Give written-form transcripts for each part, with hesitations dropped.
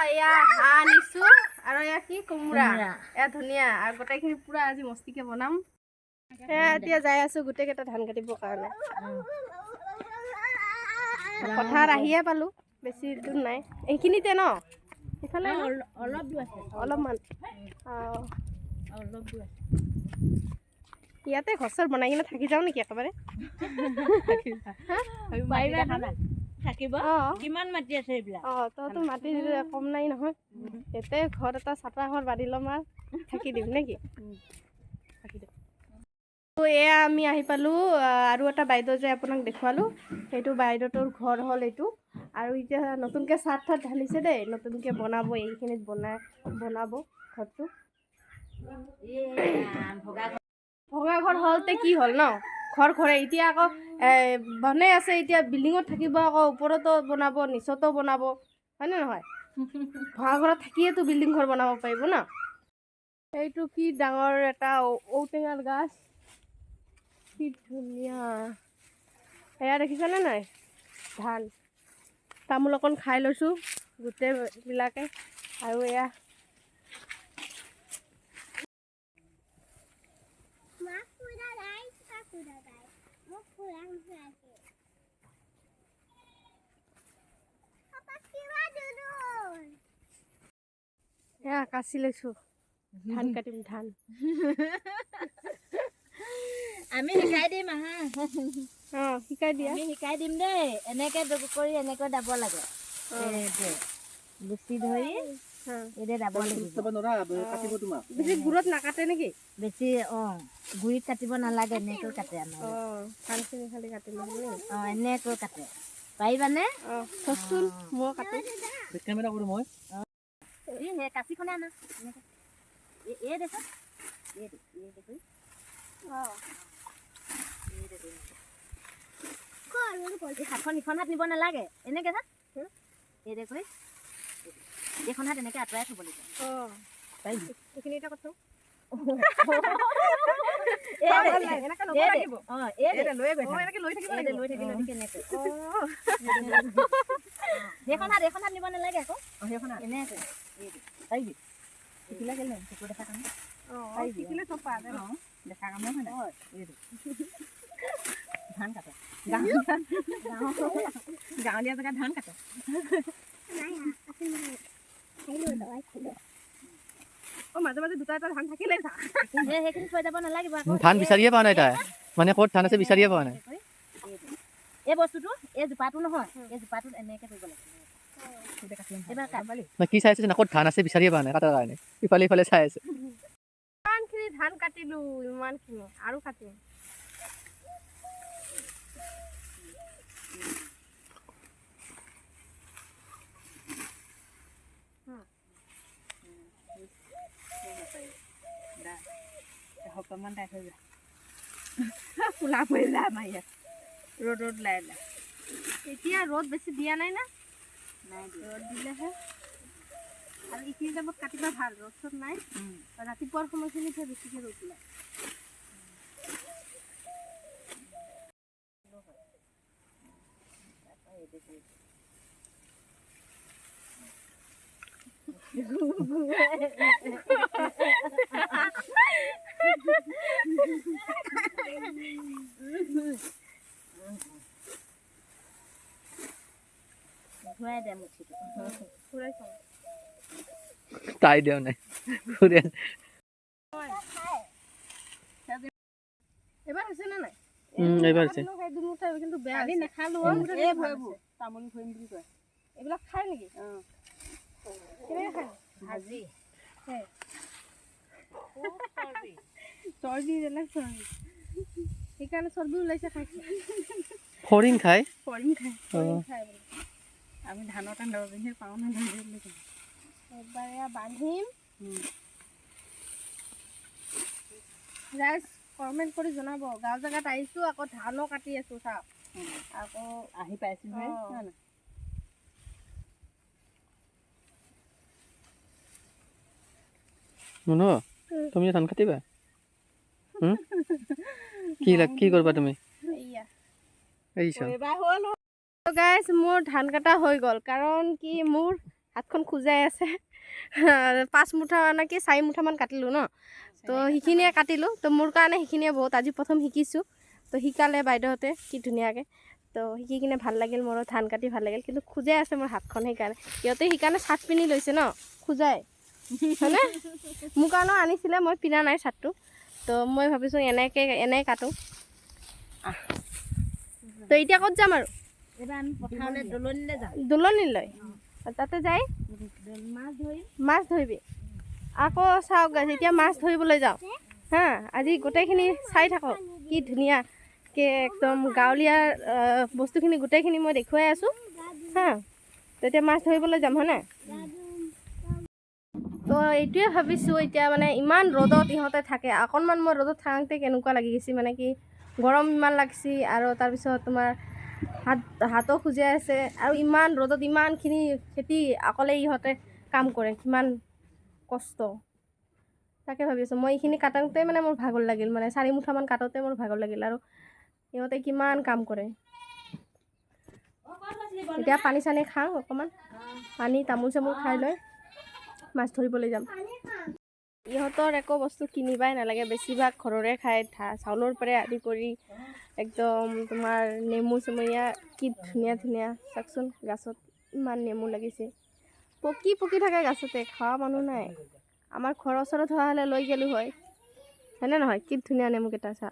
এয়া হাঁহ আনিছো আৰু এয়া কি কোমোৰা এয়া ধুনীয়া আৰু গোটেইখিনি পুৰা আজি মস্তিকে বনাম এতিয়া যাই আছো গোটেই কেইটা ধান কাটিবৰ কাৰণে পথাৰত আহিয়ে পালো বেছি দূৰ নাই এইখিনিতে ন ইফালে অলপ দূৰ আছে অলপমান অলপ দূৰ আছে ইয়াতে ঘৰ বনাই কিনে থাকি যাওঁ নেকি একেবাৰে থাকিব কিমান মাটি আছে এইবিলাক তইতো মাটি কম নাই নহয় ইয়াতে ঘৰ এটা চাটা ঘৰ বান্ধি ল'ম আৰু থাকি দিম নেকি এয়া আমি আহি পালোঁ আৰু এটা বাইদেউ যে আপোনাক দেখুৱালোঁ সেইটো বাইদেউটোৰ ঘৰ হ'ল এইটো আৰু এতিয়া নতুনকৈ চাট ঠাত ঢালিছে দেই নতুনকৈ বনাব এইখিনিত বনাব ঘৰটো ভগা ঘৰ হলতে কি হ'ল ন ঘৰে এতিয়া আকৌ বনাই আছে এতিয়া বিল্ডিঙত থাকিব আকৌ ওপৰতো বনাব নিচতো বনাব হয়নে নহয় ভগা ঘৰত থাকিয়েতো বিল্ডিং ঘৰ বনাব পাৰিব ন এইটো কি ডাঙৰ এটা ঔটেঙাৰ গাছ কি ধুনীয়া এয়া দেখিছানে নাই ধান তামোল অকণ খাই লৈছোঁ গোটেইবিলাকে আৰু এয়া এয়া কাচি লৈছোঁ ধান কাটিম ধান আমি শিকাই দিম শিকাই দিয়া আমি শিকাই দিম দেই এনেকে কৰি এনেকৈ দাব লাগে গুচি ধৰি এতিয়া দাব লাগিব বেছি গুৰত নাকাটে নেকি বেছি গুৰিত কাটিব নালাগে এনেকৈ কাটে আমাৰ ধানখিনি খালি কাটি ল'ব এনেকৈ কাটে পাৰিবানে চচোন মই কাটো কেমেৰা কৰোঁ মই সেই কাঁচিখনে আনা এই দেখোন হাতখন ইখন হাত নিব নালাগে এনেকে থাক এই দেখোন এইখন হাত এনেকে আঁতৰাই থ'ব লাগিব এইখিনি এটা কথা সেইখন হাত নিব নালাগে আকৌ সেইখন হাত এনেকে পাৰিবি শিকিলে কেলে চকু দেখা কাম শিকিলে চব পায় দেখা কাম হয় নাই ধান কাটে গাঁৱলীয়া জেগাত ধান কাটে মাজে মাজে দুটা এটা ধান থাকিলে সেইখিনি থৈ যাব নালাগিব ধান বিচাৰিয়ে পোৱা নাই তাই মানে ক'ত ধান আছে বিচাৰিয়ে পোৱা নাই এই বস্তুটো এই জোপাটো নহয় এই জোপাটোত এনেকে কৰিব লাগে কি চাই আছে ক'ত ধান আছে বিচাৰিয়ে পোৱা নাই কাটাৰ কাৰণে ইফালে ইফালে চাই আছে ইমানখিনি ধান কাটিলোঁ ইমানখিনি আৰু কাটিম অকণমান টাইট হৈ যায় ফুলা পৰি যায় আমাৰ ইয়াত ৰ'দত লাই এতিয়া ৰ'দ বেছি দিয়া নাই না নাই ৰ'দ দিলেহে আৰু এইখিনি টাইমত কাটিবা ভাল ৰ'দ চ'দ নাই ৰাতিপুৱাৰ সময়খিনিতহে বেছিকৈ ৰ'দ ওলায় ঘূৰাই দে মুঠিটো ঘূৰাই চাওঁ তাই দিয়া নাই এবাৰ হৈছে নে নাই এইবাৰ হৈছে কিন্তু বেয়া নেখালো তামোল ভৰিম বুলি কয় এইবিলাক খায় নেকি কেনেকৈ খায় ভাজি চৰ্বি বেলেগ চৰ্বি সেইকাৰণে চৰ্বি ওলাইছে খাইছে ফৰিং খায় ফৰিং খায় আমি ধানৰ কাণ দৰৱ পিন্ধি পাওঁ ন এবাৰ এয়া বান্ধিম ৰাইজ কমেণ্ট কৰি জনাব গাঁও জেগাত আহিছোঁ আকৌ ধানো কাটি আছোঁ চাওক আকৌ আহি পাইছোঁ মুনু তুমি ধান কাটিবা কি কৰিবা তুমি গাইজ মোৰ ধান কটা হৈ গ'ল কাৰণ কি মোৰ হাতখন খোজাই আছে 5 মুঠা নে কি 4 মুঠামান কাটিলোঁ ন তো সেইখিনিয়ে কাটিলোঁ তো মোৰ কাৰণে সেইখিনিয়ে বহুত আজি প্ৰথম শিকিছোঁ তো শিকালে বাইদেউহঁতে কি ধুনীয়াকৈ তো শিকি কিনে ভাল লাগিল মোৰো ধান কাটি ভাল লাগিল কিন্তু খোজাই আছে মোৰ হাতখন সেইকাৰণে সিহঁতে সেইকাৰণে চাৰ্ট পিন্ধি লৈছে ন খোজাই হয়নে মোৰ কাৰণেও আনিছিলে মই পিন্ধা নাই চাৰ্টটো তো মই ভাবিছোঁ এনেই কাটো তো এতিয়া ক'ত যাম আৰু এবাৰ আমি পথাৰলৈ দলনিলৈ যাম দোলনিলৈ তাতে যাই মাছ ধৰিবি আকৌ চাওক গাইছ এতিয়া মাছ ধৰিবলৈ যাওঁ হা আজি গোটেইখিনি চাই থাকক কি ধুনীয়াকৈ একদম গাঁৱলীয়া বস্তুখিনি গোটেইখিনি মই দেখুৱাই আছোঁ হা তেতিয়া মাছ ধৰিবলৈ যাম হয়নে তো এইটোৱে ভাবিছোঁ এতিয়া মানে ইমান ৰ'দত ইহঁতে থাকে অকণমান মই ৰ'দত থাকোঁতে কেনেকুৱা লাগি গৈছে মানে কি গৰম ইমান লাগছি আৰু তাৰপিছত তোমাৰ হাতো খুজাই আছে আৰু ইমান ৰ'দত ইমানখিনি খেতি অকলে ইহঁতে কাম কৰে কিমান কষ্ট তাকে ভাবিছোঁ মই এইখিনি কাটোতে মানে মোৰ ভাগৰ লাগিল মানে 4 মুঠামান কাটোতে মোৰ ভাগৰ লাগিল আৰু ইহঁতে কিমান কাম কৰে এতিয়া পানী চানী খাওঁ অকণমান পানী তামোল চামোল খাই লৈ মাছ ধৰিবলৈ যাম ইহঁতৰ একো বস্তু কিনিবাই নালাগে বেছিভাগ ঘৰৰে খায় চাউলৰ পৰাই আদি কৰি একদম তোমাৰ নেমু চেমুয়া কি ধুনীয়া ধুনীয়া চাওকচোন গাছত ইমান নেমু লাগিছে পকি থাকে গাছতে খোৱা মানুহ নাই আমাৰ ঘৰৰ ওচৰত হোৱা হ'লে লৈ গ'লোঁ হয় হয়নে নহয় কি ধুনীয়া নেমুকেইটা চা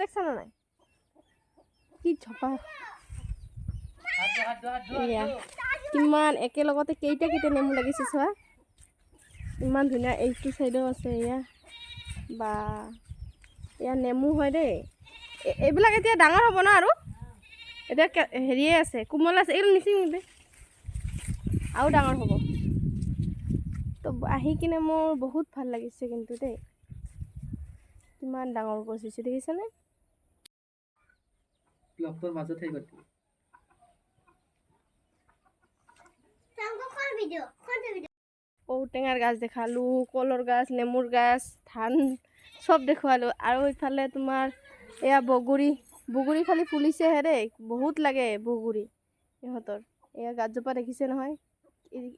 দেখছা না নাই কি ঝপা এয়া কিমান একেলগতে কেইটা নেমু লাগিছে চোৱা ইমান ধুনীয়া এইটো চাইডো আছে এয়া বা এয়া নেমু হয় দেই এইবিলাক এতিয়া ডাঙৰ হ'ব ন আৰু এতিয়া হেৰিয়ে আছে কোমল আছে এইটো নিচিঙিবি আৰু ডাঙৰ হ'ব তো আহি কিনে মোৰ বহুত ভাল লাগিছে কিন্তু দেই কিমান ডাঙৰ গছিছে দেখিছেনে ব্লগটোৰ মাজত হৈ গ'ল ঔটেঙাৰ গাছ দেখালোঁ কলৰ গাছ নেমুৰ গাছ ধান চব দেখুৱালোঁ আৰু ইফালে তোমাৰ এয়া বগৰী খালি ফুলিছেহে দেই বহুত লাগে বগৰী ইহঁতৰ এয়া গাছজোপা দেখিছে নহয়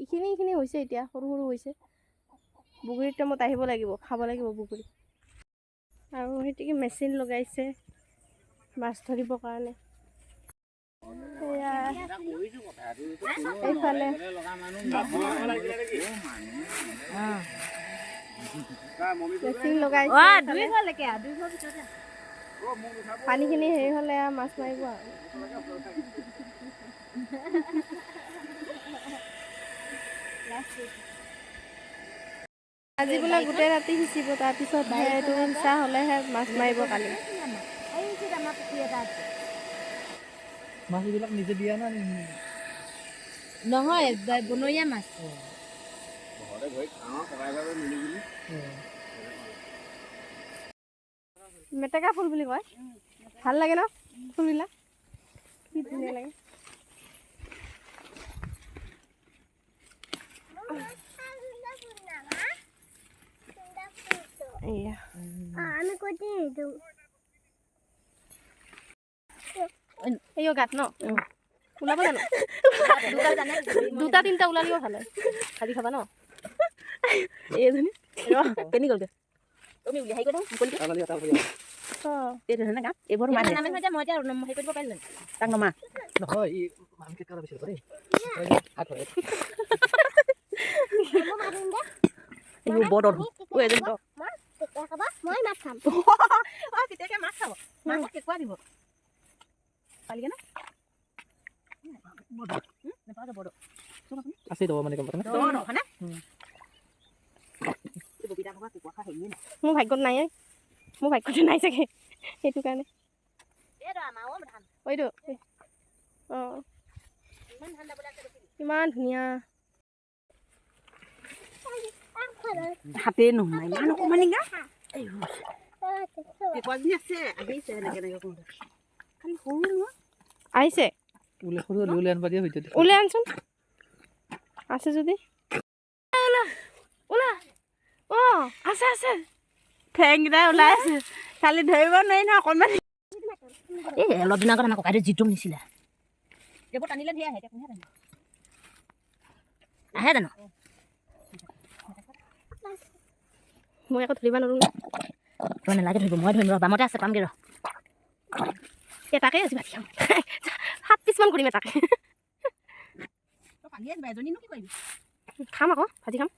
এইখিনি হৈছে এতিয়া সৰু হৈছে বগৰীৰ টাইমত আহিব লাগিব খাব লাগিব বগৰী আৰু সেইটোকে মেচিন লগাইছে মাছ ধৰিবৰ কাৰণে এইফালে মেচিন লগাইছে পানীখিনি হেৰি হ'লে মাছ মাৰিব আৰু আজি বোলে গোটেই ৰাতি সিঁচিব তাৰপিছত এইটো সিঁচা হ'লেহে মাছ মাৰিব কালি মাছবিলাক নিজে দিয়া না নহয় বনৰীয়া মাছ মেটেকা ফুল বুলি কয় ভাল লাগে ন ফুলবিলাক কি ধুনীয়া লাগে এয়া আমি ক'তে এই গাত ন ওলাব জানো দুটা তিনিটা ওলালেও ভাল হয় ভাজি খাবা ন এইজনী কেনি গ'লগৈ তুমি হেৰি কৰি এইবোৰ মই এতিয়া হেৰি কৰিব পাৰিলোঁ তাক নমা নহয় ই মানকে কৰা বেছি কৰে এই বড় ও এজন তো মই মাছ খাম অ কেতিয়াকে মাছ খাব মাছক কেকুৱা দিব পালিগে না নেপাওঁ বড় আছে তো মানে কম বড় হয়নে মোৰ ভাগ্যত নাই মোৰ ভাগ্যতে নাই চাগে সেইটো কাৰণে এইটো অঁ ইমান ধুনীয়া হাতে নহয় ইমান অকণমানি গা আহিছে উলে আনবা দিয়া হইতে ওলাই আনচোন আছে যদি ওলা অঁ আছে ঠেংকেইটা ওলাই আছে খালি ধৰিব নোৱাৰি নহয় অকণমান এই অলপ দিনৰ আগত আমাৰ ককাইদেউ জিতুম নিছিলে এইবোৰ টানিলে ধেৰ আহে এতিয়া কোনে টানে আহে জানো মই আকৌ ধৰিব নোৱাৰোঁ তই নালাগে ধৰিব মই ধৰিম ৰ বামতে আছে পামগৈ ৰ এটাকে আজি ভাজি খাম 7 পিচমান কৰিম এটাকে খাম আকৌ ভাজি খাম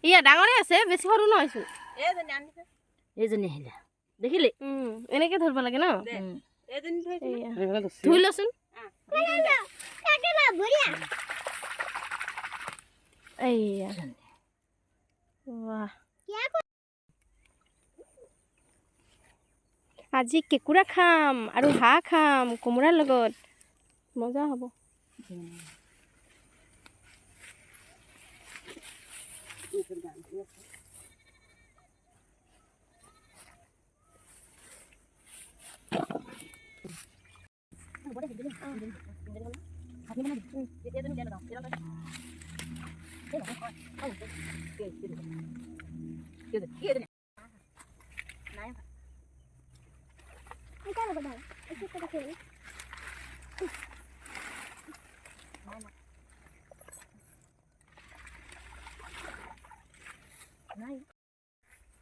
ইয়ে ডাঙৰে আছে বেছি সৰু নহয়চোন এইজনী আহিলে দেখিলি এনেকে ধৰিব লাগে ন ধুই লচোন এইয়া আজি কেঁকুৰা খাম আৰু হাঁহ খাম কোমোৰাৰ লগত মজা হ'ব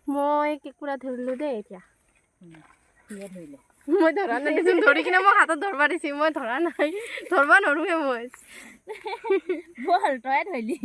মই কেঁকুৰা ধৰিলোঁ দেই এতিয়া মই ধৰা নাই দেচোন ধৰি কিনে মই হাতত ধৰবা দিছি মই ধৰা নাই ধৰবা নৰোৱে মই বল তই ধৰিলি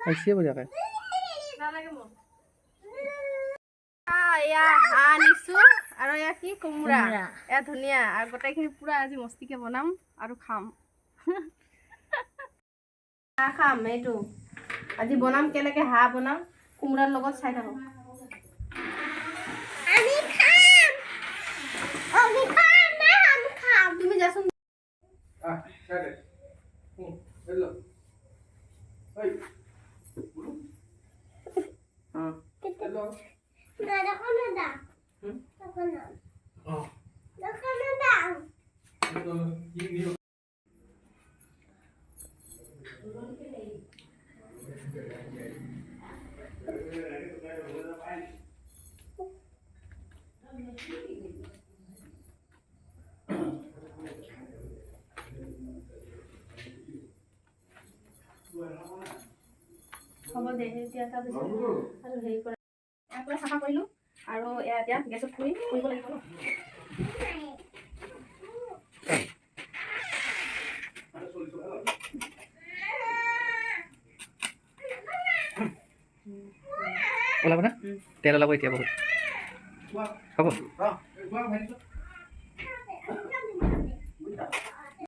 আহিছে বোলে এয়া হাঁহ আনিছোঁ আৰু এয়া কি কোমোৰা এয়া ধুনীয়া আৰু গোটেইখিনি পুৰা আজি মস্তিকে বনাম আৰু খাম হাঁহ খাম এইটো আজি বনাম কেনেকৈ হাঁহ বনাম কোমোৰাৰ লগত চাই থাকোঁ তুমি যাচোন হ'ব দে এতিয়া তাৰপিছত আৰু হেৰি কৰা ইয়াৰ চাফা কৰিলোঁ আৰু এয়া এতিয়া গেছত কৰিব লাগিব ন ওলাব না তেল ওলাব এতিয়া বহুত হ'ব